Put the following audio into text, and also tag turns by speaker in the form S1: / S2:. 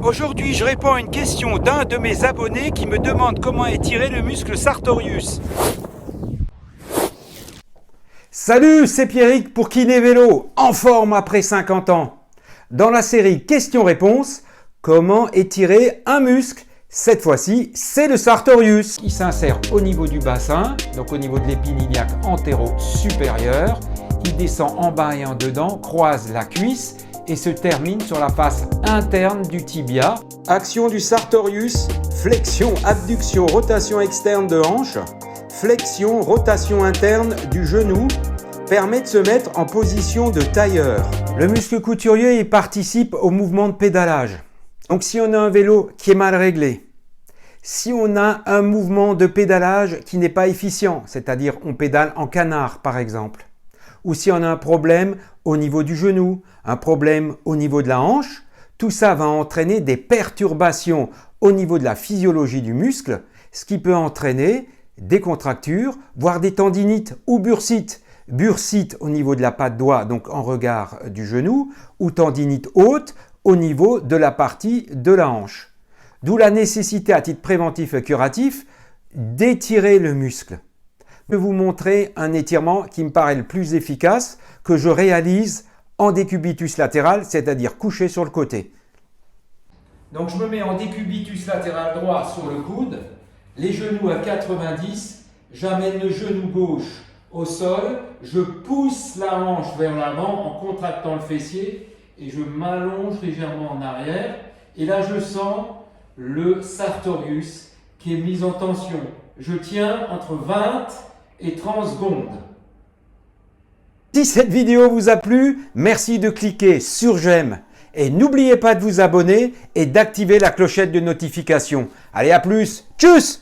S1: Aujourd'hui, je réponds à une question d'un de mes abonnés qui me demande comment étirer le muscle sartorius.
S2: Salut, c'est Pierrick pour Kiné Vélo, en forme après 50 ans. Dans la série questions-réponses, comment étirer un muscle? Cette fois-ci, c'est le sartorius. Il s'insère au niveau du bassin, donc au niveau de l'épine iliaque antéro-supérieure. Il descend en bas et en dedans, croise la cuisse et se termine sur la face interne du tibia. Action du sartorius, flexion, abduction, rotation externe de hanche, flexion, rotation interne du genou, permet de se mettre en position de tailleur. Le muscle couturier il participe au mouvement de pédalage. Donc si on a un vélo qui est mal réglé, si on a un mouvement de pédalage qui n'est pas efficient, c'est-à-dire on pédale en canard par exemple, ou si on a un problème au niveau du genou, un problème au niveau de la hanche, tout ça va entraîner des perturbations au niveau de la physiologie du muscle, ce qui peut entraîner des contractures, voire des tendinites ou bursites. Bursite au niveau de la patte doigt, donc en regard du genou, ou tendinite haute au niveau de la partie de la hanche. D'où la nécessité à titre préventif et curatif d'étirer le muscle. Je vais vous montrer un étirement qui me paraît le plus efficace que je réalise en décubitus latéral, c'est-à-dire couché sur le côté. Donc je me mets en décubitus latéral droit sur le coude, les genoux à 90, j'amène le genou gauche au sol, je pousse la hanche vers l'avant en contractant le fessier et je m'allonge légèrement en arrière. Et là, je sens le sartorius qui est mis en tension. Je tiens entre 20 et 30 secondes. Si cette vidéo vous a plu, merci de cliquer sur j'aime. Et n'oubliez pas de vous abonner et d'activer la clochette de notification. Allez, à plus. Tchuss!